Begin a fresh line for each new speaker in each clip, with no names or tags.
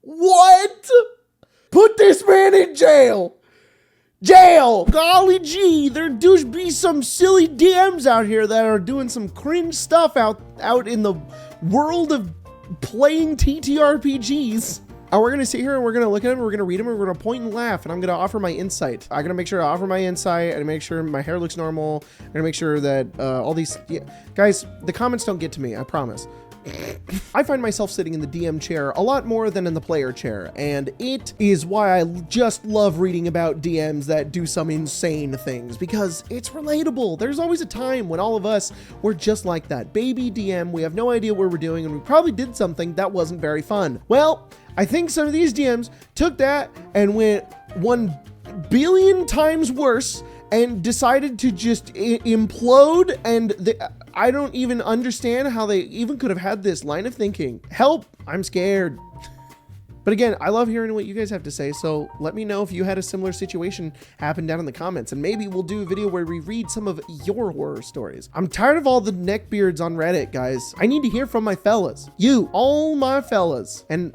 What? Put this man in jail. Jail! Golly gee, there do be some silly DMs out here that are doing some cringe stuff out in the world of playing TTRPGs. And we're gonna sit here and we're gonna look at them, we're gonna read them, and we're gonna point and laugh, and I'm gonna offer my insight. I'm gonna make sure I offer my insight, and make sure my hair looks normal. I'm gonna make sure that all these, guys, the comments don't get to me, I promise. I find myself sitting in the DM chair a lot more than in the player chair, and it is why I just love reading about DMs that do some insane things, because it's relatable. There's always a time when all of us were just like that. Baby DM, we have no idea what we're doing, and we probably did something that wasn't very fun. Well, I think some of these DMs took that and went 1 billion times worse and decided to just implode, and I don't even understand how they even could have had this line of thinking. Help, I'm scared. But again, I love hearing what you guys have to say, so let me know if you had a similar situation happen down in the comments, and maybe we'll do a video where we read some of your horror stories. I'm tired of all the neckbeards on Reddit, guys. I need to hear from my fellas. You, all my fellas. And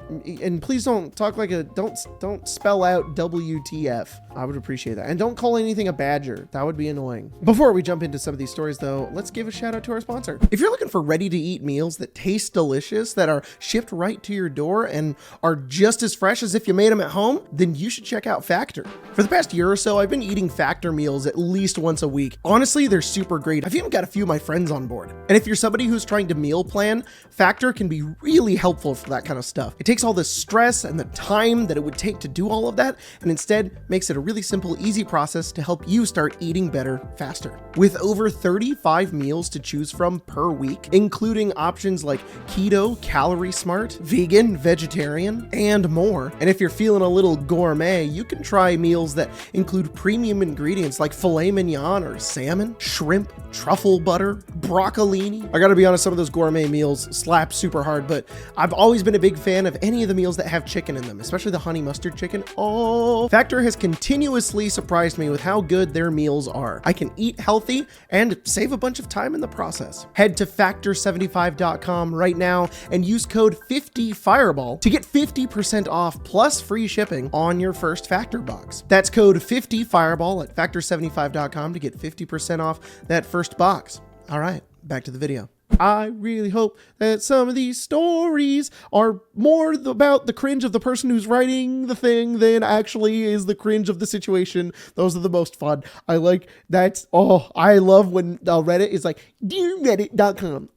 please don't talk like don't spell out WTF. I would appreciate that. And don't call anything a badger. That would be annoying. Before we jump into some of these stories though, let's give a shout out to our sponsor. If you're looking for ready to eat meals that taste delicious, that are shipped right to your door and are just as fresh as if you made them at home, then you should check out Factor. For the past year or so, I've been eating Factor meals at least once a week. Honestly, they're super great. I've even got a few of my friends on board. And if you're somebody who's trying to meal plan, Factor can be really helpful for that kind of stuff. It takes all the stress and the time that it would take to do all of that, and instead makes it a really simple, easy process to help you start eating better faster. With over 35 meals to choose from per week, including options like keto, calorie smart, vegan, vegetarian, and more. And if you're feeling a little gourmet, you can try meals that include premium ingredients like filet mignon or salmon, shrimp, truffle butter, broccolini. I gotta be honest, some of those gourmet meals slap super hard, but I've always been a big fan of any of the meals that have chicken in them, especially the honey mustard chicken. Oh, Factor has continuously surprised me with how good their meals are. I can eat healthy and save a bunch of time in the process. Head to factor75.com right now and use code 50fireball to get 50% off plus free shipping on your first Factor box. That's code 50fireball at factor75.com to get 50% off that first box. All right, back to the video. I really hope that some of these stories are more about the cringe of the person who's writing the thing than actually is the cringe of the situation. Those are the most fun. I like that. Oh, I love when Reddit is like, dearreddit.com.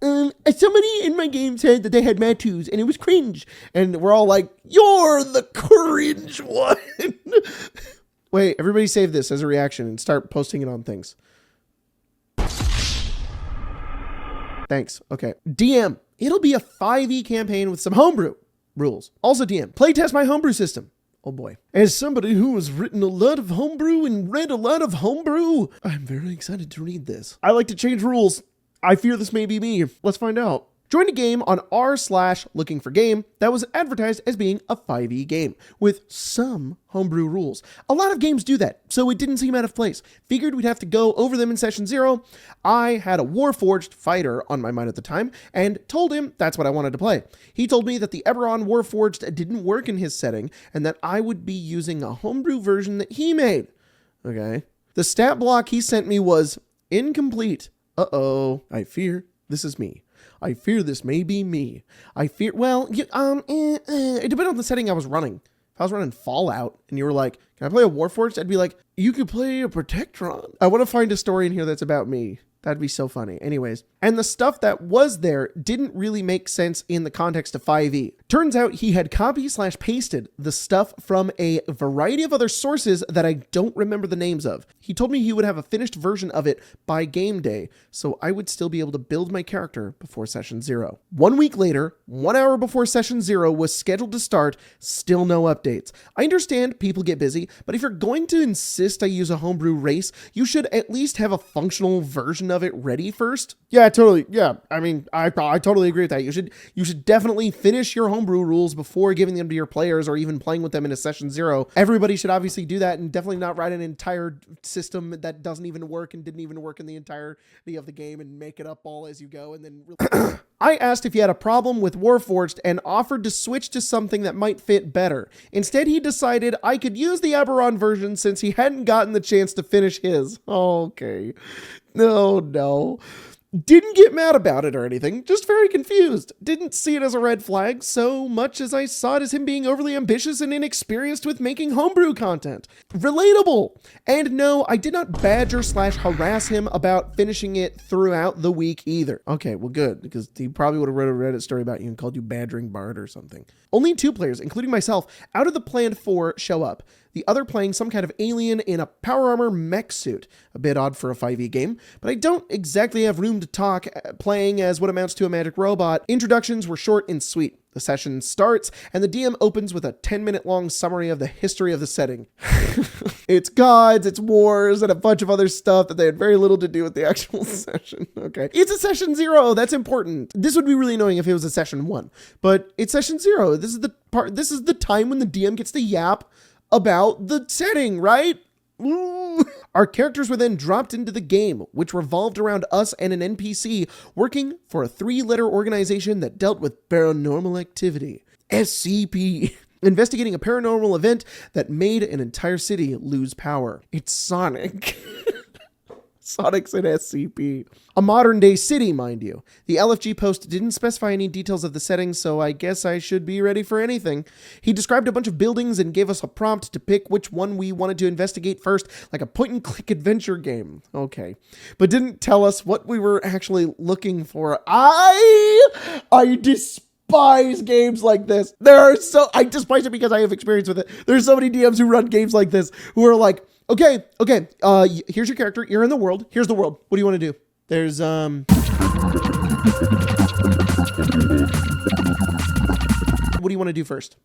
Somebody in my game said that they had tattoos and it was cringe. And we're all like, you're the cringe one. Wait, everybody save this as a reaction and start posting it on things. Thanks. Okay. DM. It'll be a 5e campaign with some homebrew rules. Also DM. Playtest my homebrew system. Oh boy. As somebody who has written a lot of homebrew and read a lot of homebrew, I'm very excited to read this. I like to change rules. I fear this may be me. Let's find out. Join a game on r/lookingforgame that was advertised as being a 5e game with some homebrew rules. A lot of games do that, so it didn't seem out of place. Figured we'd have to go over them in session 0. I had a Warforged fighter on my mind at the time and told him that's what I wanted to play. He told me that the Eberron Warforged didn't work in his setting and that I would be using a homebrew version that he made. Okay. The stat block he sent me was incomplete. Uh-oh. I fear this is me. I fear this may be me. I fear, well, it depended on the setting I was running. If I was running Fallout and you were like, can I play a Warforged? I'd be like, you could play a Protectron. I want to find a story in here that's about me. That'd be so funny. Anyways, and the stuff that was there didn't really make sense in the context of 5e. Turns out he had copy/pasted the stuff from a variety of other sources that I don't remember the names of. He told me he would have a finished version of it by game day, so I would still be able to build my character before session 0. 1 week later, 1 hour before session 0 was scheduled to start, still no updates. I understand people get busy, but if you're going to insist I use a homebrew race, you should at least have a functional version of it ready first. Yeah, totally. Yeah, I mean, I totally agree with that. You should definitely finish your homebrew rules before giving them to your players or even playing with them in a session 0. Everybody should obviously do that and definitely not write an entire system that doesn't even work and didn't even work in the entirety of the game and make it up all as you go and then I asked if he had a problem with Warforged and offered to switch to something that might fit better. Instead, he decided I could use the Eberron version since he hadn't gotten the chance to finish his. Okay. No. Didn't get mad about it or anything, just very confused. Didn't see it as a red flag so much as I saw it as him being overly ambitious and inexperienced with making homebrew content. Relatable! And no, I did not badger/harass him about finishing it throughout the week either. Okay, well good, because he probably would have read a Reddit story about you and called you Badgering Bard or something. Only 2 players, including myself, out of the planned 4 show up. The other playing some kind of alien in a power armor mech suit. A bit odd for a 5e game, but I don't exactly have room to talk playing as what amounts to a magic robot. Introductions were short and sweet. The session starts, and the DM opens with a 10-minute long summary of the history of the setting. It's gods, it's wars, and a bunch of other stuff that they had very little to do with the actual session. Okay. It's a session 0, that's important. This would be really annoying if it was a session 1, but it's session 0. This is the time when the DM gets to yap about the setting, right? Ooh. Our characters were then dropped into the game, which revolved around us and an NPC working for a 3-letter organization that dealt with paranormal activity. SCP. Investigating a paranormal event that made an entire city lose power. It's Sonic. Sonic's an SCP. A modern-day city, mind you. The LFG post didn't specify any details of the setting, so I guess I should be ready for anything. He described a bunch of buildings and gave us a prompt to pick which one we wanted to investigate first, like a point-and-click adventure game. Okay. But didn't tell us what we were actually looking for. I despise games like this. I despise it because I have experience with it. There's so many DMs who run games like this who are like, okay, here's your character. You're in the world. Here's the world. What do you want to do? There's, What do you want to do first?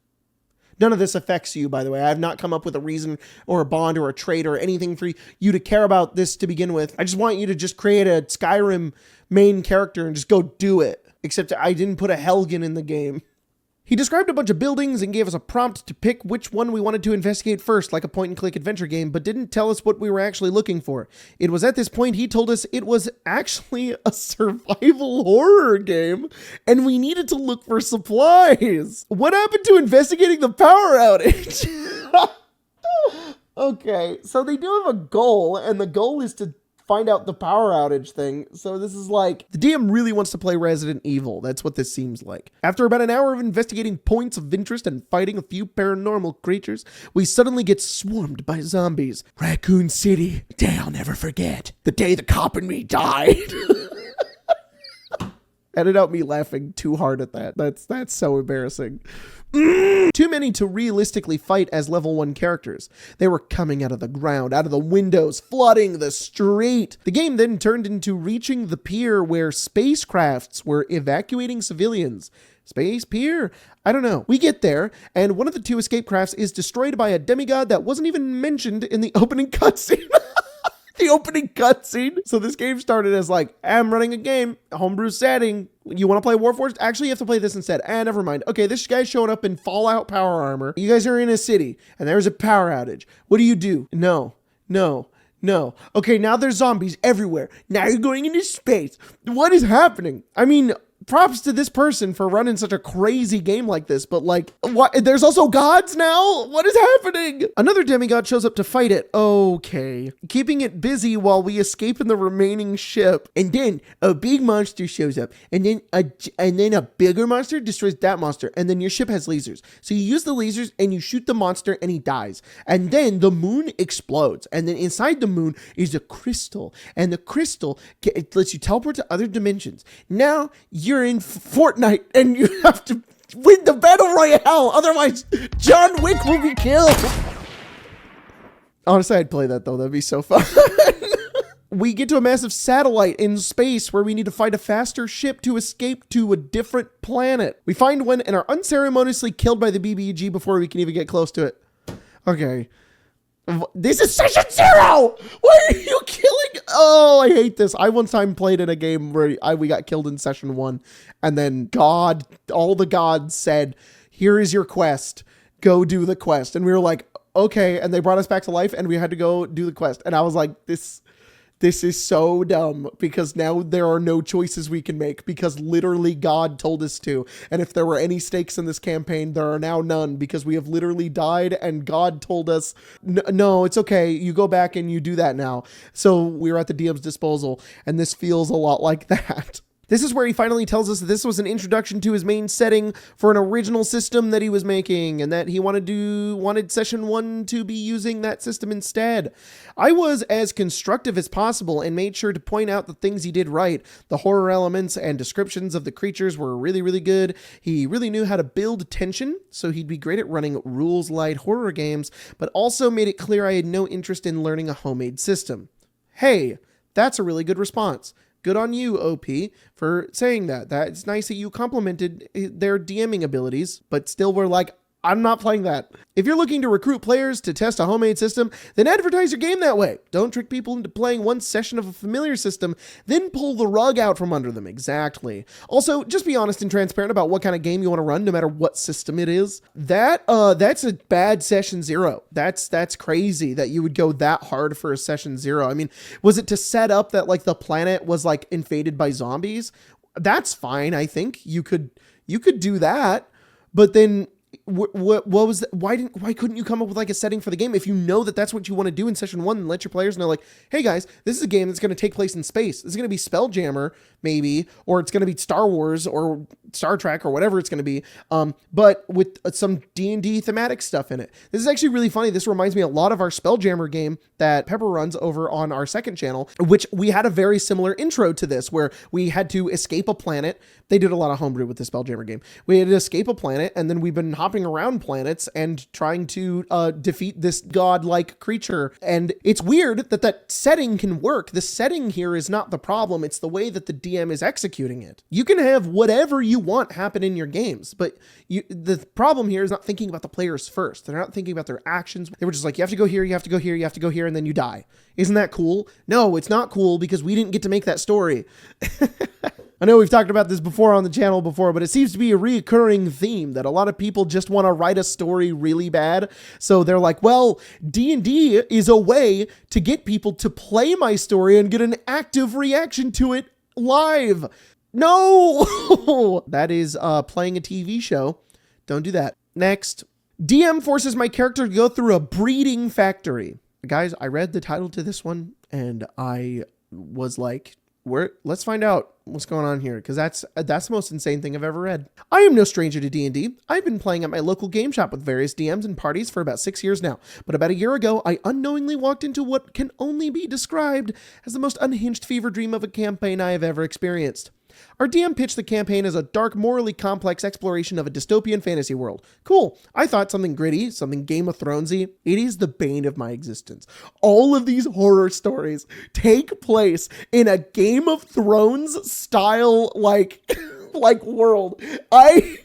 None of this affects you, by the way. I have not come up with a reason or a bond or a trait or anything for you to care about this to begin with. I just want you to just create a Skyrim main character and just go do it. Except I didn't put a Helgen in the game. He described a bunch of buildings and gave us a prompt to pick which one we wanted to investigate first, like a point-and-click adventure game, but didn't tell us what we were actually looking for. It was at this point he told us it was actually a survival horror game, and we needed to look for supplies. What happened to investigating the power outage? Okay, so they do have a goal, and the goal is to find out the power outage thing. So this is like, the DM really wants to play Resident Evil. That's what this seems like. After about an hour of investigating points of interest and fighting a few paranormal creatures, we suddenly get swarmed by zombies. Raccoon City. Day I'll never forget. The day the cop and me died. Edit out me laughing too hard at that. That's so embarrassing. Too many to realistically fight as level 1 characters. They were coming out of the ground, out of the windows, flooding the street. The game then turned into reaching the pier where spacecrafts were evacuating civilians. Space pier? I don't know. We get there, and one of the 2 escape crafts is destroyed by a demigod that wasn't even mentioned in the opening cutscene. The opening cutscene. So this game started as like, I'm running a game, homebrew setting. You want to play Warforged? Actually, you have to play this instead. Never mind. Okay, this guy's showing up in Fallout power armor. You guys are in a city, and there's a power outage. What do? No. Okay, now there's zombies everywhere. Now you're going into space. What is happening? I mean, props to this person for running such a crazy game like this, but like, what? There's also gods now? What is happening? Another demigod shows up to fight it. Okay. Keeping it busy while we escape in the remaining ship. And then a big monster shows up, and then a bigger monster destroys that monster, and then your ship has lasers. So you use the lasers and you shoot the monster and he dies. And then the moon explodes, and then inside the moon is a crystal, and the crystal lets you teleport to other dimensions. Now you're in Fortnite and you have to win the battle royale, otherwise John Wick will be killed. Honestly, I'd play that though. That'd be so fun. We get to a massive satellite in space where we need to find a faster ship to escape to a different planet. We find one and are unceremoniously killed by the BBG before we can even get close to it. Okay. This is session 0! Why are you killing? Oh, I hate this. I one time played in a game where we got killed in session 1, and then all the gods said, here is your quest. Go do the quest. And we were like, okay. And they brought us back to life, and we had to go do the quest. And I was like, this This is so dumb because now there are no choices we can make because literally God told us to. And if there were any stakes in this campaign, there are now none because we have literally died and God told us, no, it's okay. You go back and you do that now. So we're at the DM's disposal, and this feels a lot like that. This is where he finally tells us that this was an introduction to his main setting for an original system that he was making, and that he wanted session 1 to be using that system instead. I was as constructive as possible and made sure to point out the things he did right. The horror elements and descriptions of the creatures were really, really good. He really knew how to build tension, so he'd be great at running rules-light horror games, but also made it clear I had no interest in learning a homemade system. Hey, that's a really good response. Good on you, OP, for saying that. It's nice that you complimented their DMing abilities, but still were like, I'm not playing that. If you're looking to recruit players to test a homemade system, then advertise your game that way. Don't trick people into playing one session of a familiar system, then pull the rug out from under them. Exactly. Also, just be honest and transparent about what kind of game you want to run, no matter what system it is. That's a bad session 0. That's crazy that you would go that hard for a session 0. I mean, was it to set up that like the planet was like invaded by zombies? That's fine. I think you could do that, but then what was that? Why couldn't you come up with like a setting for the game? If you know that that's what you want to do in session 1, and let your players know like, hey guys, this is a game that's going to take place in space. This is going to be Spelljammer maybe, or it's going to be Star Wars or Star Trek or whatever it's going to be. But with some D&D thematic stuff in it. This is actually really funny. This reminds me a lot of our Spelljammer game that Pepper runs over on our second channel, which we had a very similar intro to this where we had to escape a planet. They did a lot of homebrew with the Spelljammer game. We had to escape a planet, and then we've been hopping around planets and trying to defeat this godlike creature. And it's weird that setting can work. The setting here is not the problem. It's the way that the DM is executing it. You can have whatever you want happen in your games, but the problem here is not thinking about the players first. They're not thinking about their actions. They were just like, you have to go here, you have to go here, you have to go here, and then you die. Isn't that cool? No, it's not cool because we didn't get to make that story. I know we've talked about this before on the channel before, but it seems to be a reoccurring theme that a lot of people just want to write a story really bad. So they're like, well, D&D is a way to get people to play my story and get an active reaction to it live. No, that is playing a TV show. Don't do that. Next, DM forces my character to go through a breeding factory. Guys, I read the title to this one and I was like, let's find out what's going on here, because that's the most insane thing I've ever read. I am no stranger to D&D. I've been playing at my local game shop with various DMs and parties for about 6 years now, but about a year ago, I unknowingly walked into what can only be described as the most unhinged fever dream of a campaign I have ever experienced. Our DM pitched the campaign as a dark, morally complex exploration of a dystopian fantasy world. Cool. I thought something gritty, something Game of Thronesy. It is the bane of my existence. All of these horror stories take place in a Game of Thrones style like world. I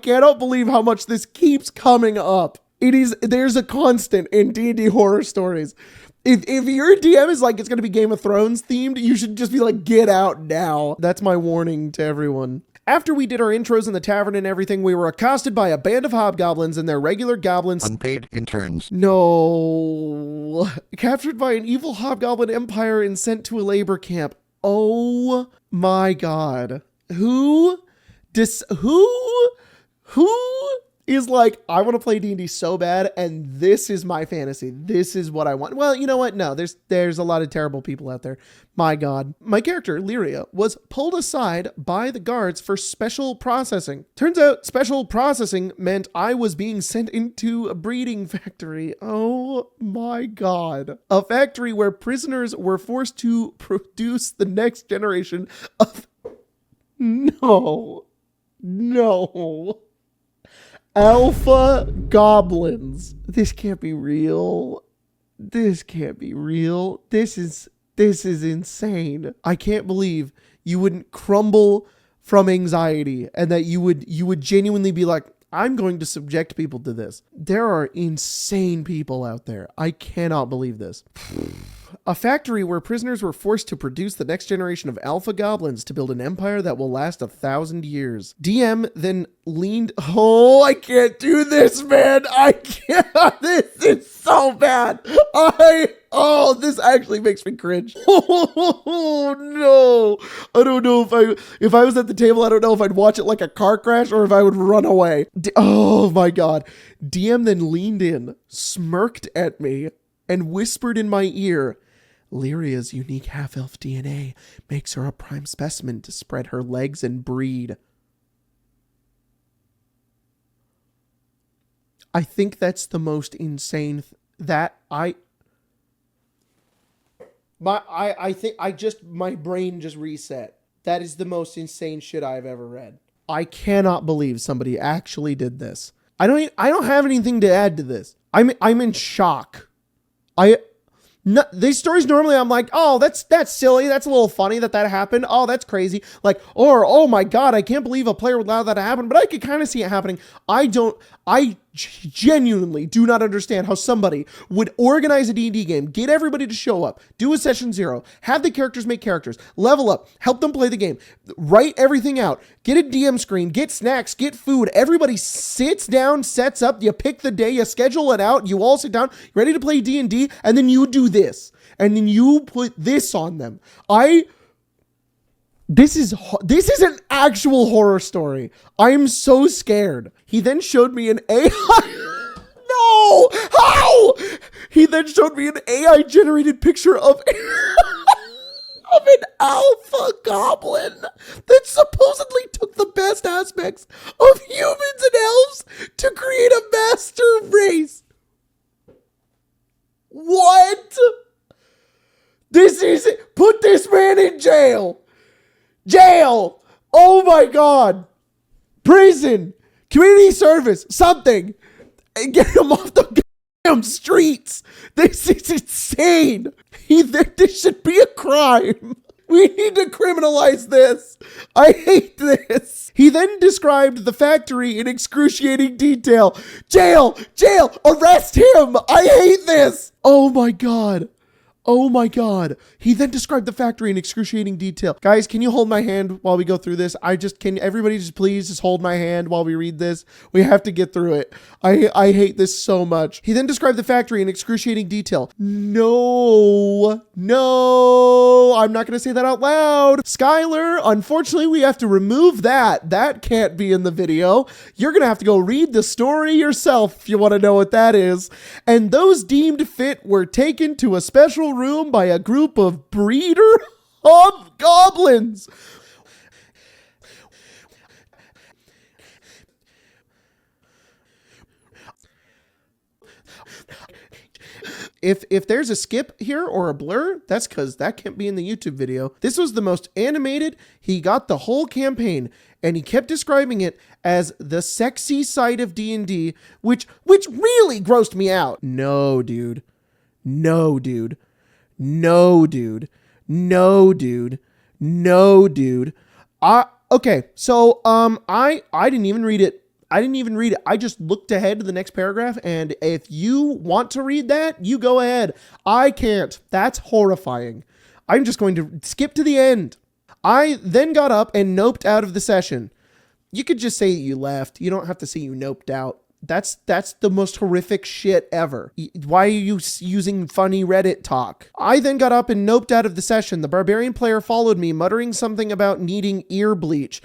cannot believe how much this keeps coming up. There's a constant in D&D horror stories. If your DM is like, it's going to be Game of Thrones themed, you should just be like, get out now. That's my warning to everyone. After we did our intros in the tavern and everything, we were accosted by a band of hobgoblins and their regular goblins.
Unpaid interns.
No. Captured by an evil hobgoblin empire and sent to a labor camp. Oh my God. Who is like, I want to play D&D so bad, and this is my fantasy. This is what I want. Well, you know what? No, there's a lot of terrible people out there. My God. My character, Lyria, was pulled aside by the guards for special processing. Turns out special processing meant I was being sent into a breeding factory. Oh my God. A factory where prisoners were forced to produce the next generation of... No. Alpha goblins. This can't be real. This is insane. I can't believe you wouldn't crumble from anxiety and that you would genuinely be like, I'm going to subject people to this. There are insane people out there. I cannot believe this. A factory where prisoners were forced to produce the next generation of alpha goblins to build an empire that will last 1,000 years. DM then leaned... Oh, I can't do this, man. I can't. This is so bad. Oh, this actually makes me cringe. Oh, no. I don't know if I was at the table, I don't know if I'd watch it like a car crash or if I would run away. Oh, my God. DM then leaned in, smirked at me, and whispered in my ear, Lyria's unique half-elf DNA makes her a prime specimen to spread her legs and breed. I think that's the most insane my brain just reset. That is the most insane shit I've ever read. I cannot believe somebody actually did this. I don't have anything to add to this. I'm in shock. These stories normally I'm like, oh, that's silly. That's a little funny that happened. Oh, that's crazy. Like, or, oh my God, I can't believe a player would allow that to happen. But I could kind of see it happening. I genuinely do not understand how somebody would organize a D&D game, get everybody to show up, do a session 0, have the characters make characters, level up, help them play the game, write everything out, get a DM screen, get snacks, get food. Everybody sits down, sets up, you pick the day, you schedule it out, you all sit down, ready to play D&D, and then you do this. And then you put this on them. This is an actual horror story. I'm so scared. He then showed me an AI. No! How? He then showed me an AI generated picture of of an alpha goblin that supposedly took the best aspects of humans and elves to create a master race. What? Put this man in jail. Jail! Oh my God! Prison! Community service! Something! And get him off the goddamn streets! This is insane! This should be a crime! We need to criminalize this! I hate this! He then described the factory in excruciating detail. Jail! Jail! Arrest him! I hate this! Oh my God! Oh my God. He then described the factory in excruciating detail. Guys, can you hold my hand while we go through this? Can everybody just please just hold my hand while we read this? We have to get through it. I hate this so much. He then described the factory in excruciating detail. No, I'm not going to say that out loud. Skylar, unfortunately, we have to remove that. That can't be in the video. You're going to have to go read the story yourself if you want to know what that is. And those deemed fit were taken to a special room by a group of breeder goblins. If there's a skip here or a blur, that's because that can't be in the YouTube video. This was the most animated. He got the whole campaign, and he kept describing it as the sexy side of D&D, which really grossed me out. No, dude. No, dude. No, dude. No, dude. No, dude. Okay, so I didn't even read it. I just looked ahead to the next paragraph, and if you want to read that, you go ahead. I can't. That's horrifying. I'm just going to skip to the end. I then got up and noped out of the session. You could just say you left. You don't have to say you noped out. That's the most horrific shit ever. Why are you using funny Reddit talk? I then got up and noped out of the session. The barbarian player followed me, muttering something about needing ear bleach.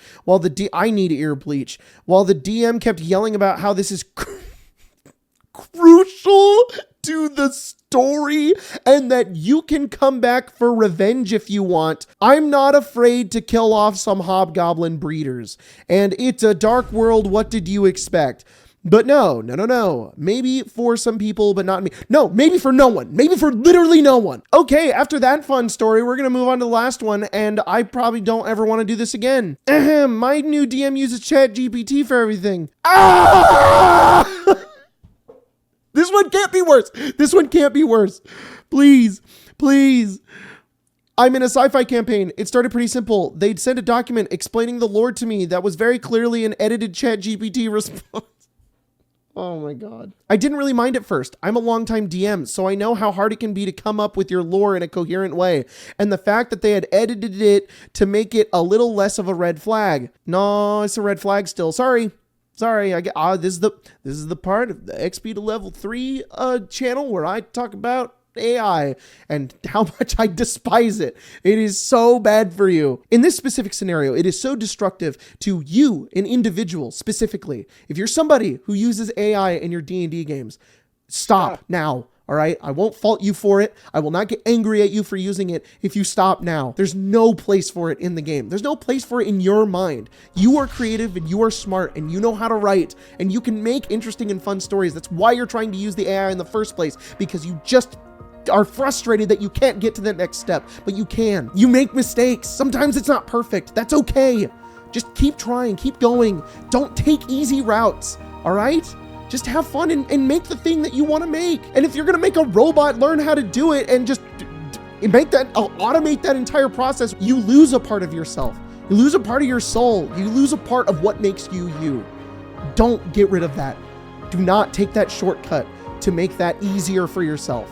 I need ear bleach. While the DM kept yelling about how this is crucial to the story and that you can come back for revenge if you want. I'm not afraid to kill off some hobgoblin breeders. And it's a dark world. What did you expect? But no. Maybe for some people, but not me. No, maybe for no one. Maybe for literally no one. Okay, after that fun story, we're going to move on to the last one, and I probably don't ever want to do this again. Ahem, my new DM uses ChatGPT for everything. Ah! This one can't be worse. This one can't be worse. Please. I'm in a sci-fi campaign. It started pretty simple. They'd send a document explaining the lore to me that was very clearly an edited ChatGPT response. Oh my God. I didn't really mind at first. I'm a longtime DM, so I know how hard it can be to come up with your lore in a coherent way. And the fact that they had edited it to make it a little less of a red flag. No, it's a red flag still. Sorry. I get this is the part of the XP to level 3 channel where I talk about AI and how much I despise it. It is so bad for you. In this specific scenario, it is so destructive to you, an individual specifically. If you're somebody who uses AI in your D&D games, stop now. All right. I won't fault you for it. I will not get angry at you for using it if you stop now. There's no place for it in the game. There's no place for it in your mind. You are creative and you are smart and you know how to write and you can make interesting and fun stories. That's why you're trying to use the AI in the first place, because you just are frustrated that you can't get to the next step, but you can. You make mistakes. Sometimes it's not perfect. That's okay. Just keep trying, keep going. Don't take easy routes. All right? Just have fun and make the thing that you want to make. And if you're going to make a robot learn how to do it and just make that, automate that entire process, you lose a part of yourself. You lose a part of your soul. You lose a part of what makes you you. Don't get rid of that. Do not take that shortcut to make that easier for yourself.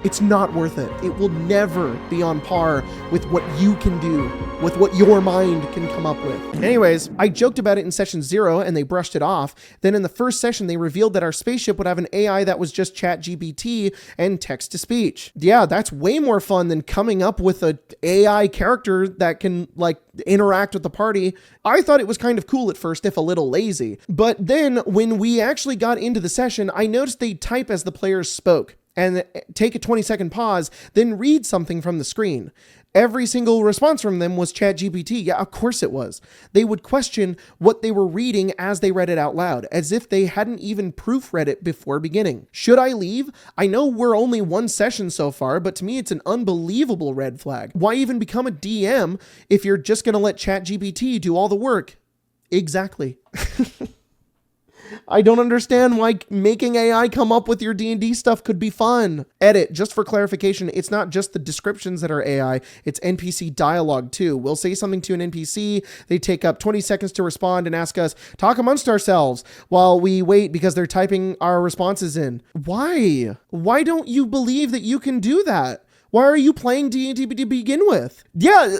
It's not worth it. It will never be on par with what you can do, with what your mind can come up with. Anyways, I joked about it in session 0 and they brushed it off. Then in the first session, they revealed that our spaceship would have an AI that was just ChatGPT and text to speech. Yeah, that's way more fun than coming up with an AI character that can like interact with the party. I thought it was kind of cool at first, if a little lazy. But then when we actually got into the session, I noticed they type as the players spoke and take a 20-second pause, then read something from the screen. Every single response from them was ChatGPT. Yeah, of course it was. They would question what they were reading as they read it out loud, as if they hadn't even proofread it before beginning. Should I leave? I know we're only one session so far, but to me it's an unbelievable red flag. Why even become a DM if you're just gonna let ChatGPT do all the work? Exactly. I don't understand why making AI come up with your D&D stuff could be fun. Edit, just for clarification, it's not just the descriptions that are AI, it's NPC dialogue too. We'll say something to an NPC, they take up 20 seconds to respond and ask us, talk amongst ourselves, while we wait because they're typing our responses in. Why? Why don't you believe that you can do that? Why are you playing D&D to begin with? Yeah,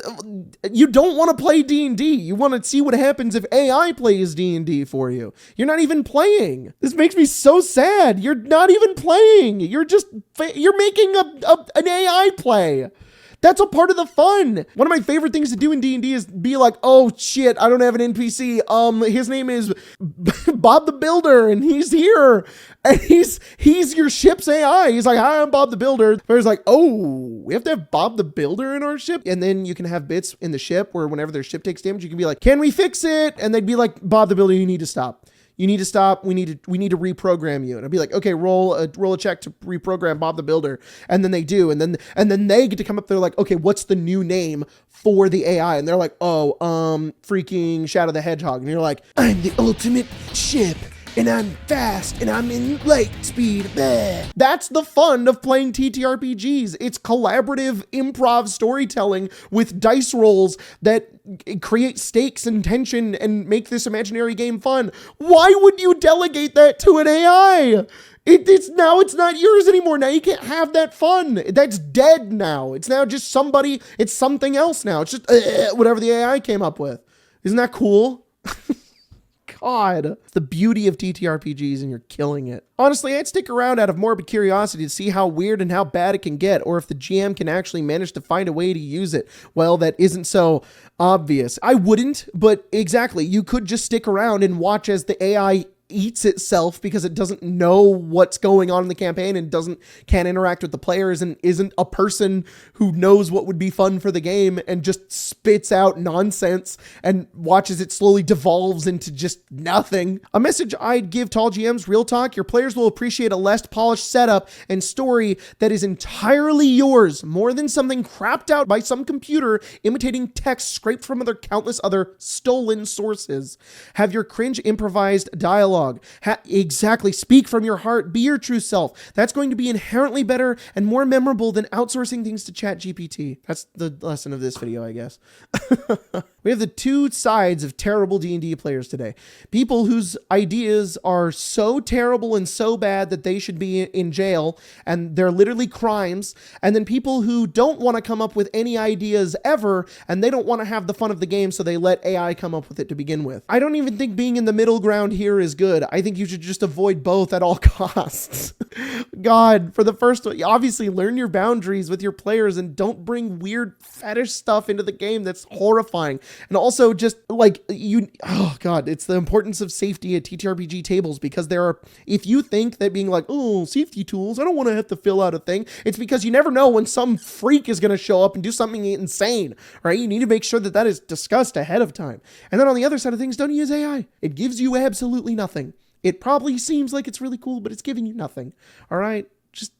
you don't want to play D&D. You want to see what happens if AI plays D&D for you. You're not even playing. This makes me so sad. You're not even playing. You're making an AI play. That's a part of the fun. One of my favorite things to do in D&D is be like, oh shit, I don't have an NPC. His name is Bob the Builder and he's here. And he's your ship's AI. He's like, hi, I'm Bob the Builder. There's like, oh, we have to have Bob the Builder in our ship. And then you can have bits in the ship where whenever their ship takes damage, you can be like, can we fix it? And they'd be like, Bob the Builder, you need to stop. You need to stop. We need to reprogram you. And I'd be like, okay, roll a check to reprogram Bob the Builder. And then they do. And then they get to come up there like, okay, what's the new name for the AI? And they're like, oh, freaking Shadow the Hedgehog. And you're like, I'm the ultimate ship. And I'm fast, and I'm in light speed. Bleh. That's the fun of playing TTRPGs. It's collaborative improv storytelling with dice rolls that create stakes and tension and make this imaginary game fun. Why would you delegate that to an AI? It's not yours anymore. Now you can't have that fun. That's dead now. It's now just somebody, it's something else now. It's just whatever the AI came up with. Isn't that cool? God, it's the beauty of TTRPGs and you're killing it. Honestly, I'd stick around out of morbid curiosity to see how weird and how bad it can get, or if the GM can actually manage to find a way to use it. Well, that isn't so obvious. I wouldn't, but exactly, you could just stick around and watch as the AI eats itself because it doesn't know what's going on in the campaign and can't interact with the players and isn't a person who knows what would be fun for the game and just spits out nonsense and watches it slowly devolves into just nothing. A message I'd give tall GMs, real talk, your players will appreciate a less polished setup and story that is entirely yours, more than something crapped out by some computer imitating text scraped from countless other stolen sources. Have your cringe improvised dialogue. Exactly. Speak from your heart. Be your true self. That's going to be inherently better and more memorable than outsourcing things to ChatGPT. That's the lesson of this video, I guess. We have the two sides of terrible D&D players today. People whose ideas are so terrible and so bad that they should be in jail, and they're literally crimes. And then people who don't want to come up with any ideas ever, and they don't want to have the fun of the game, so they let AI come up with it to begin with. I don't even think being in the middle ground here is good. I think you should just avoid both at all costs. God, for the first one, obviously learn your boundaries with your players and don't bring weird fetish stuff into the game that's horrifying. And also just like oh God, it's the importance of safety at TTRPG tables, because if you think that being like, oh, safety tools, I don't want to have to fill out a thing, it's because you never know when some freak is going to show up and do something insane, right? You need to make sure that that is discussed ahead of time. And then on the other side of things, don't use AI. It gives you absolutely nothing. It probably seems like it's really cool, but it's giving you nothing. All right? Just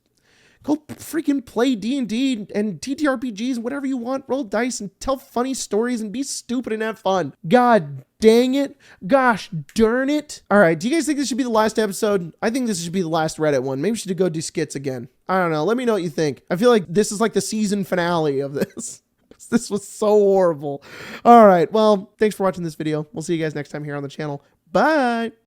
go freaking play D&D and TTRPGs, whatever you want. Roll dice and tell funny stories and be stupid and have fun. God dang it. Gosh darn it. All right. Do you guys think this should be the last episode? I think this should be the last Reddit one. Maybe we should go do skits again. I don't know. Let me know what you think. I feel like this is like the season finale of this. This was so horrible. All right. Well, thanks for watching this video. We'll see you guys next time here on the channel. Bye.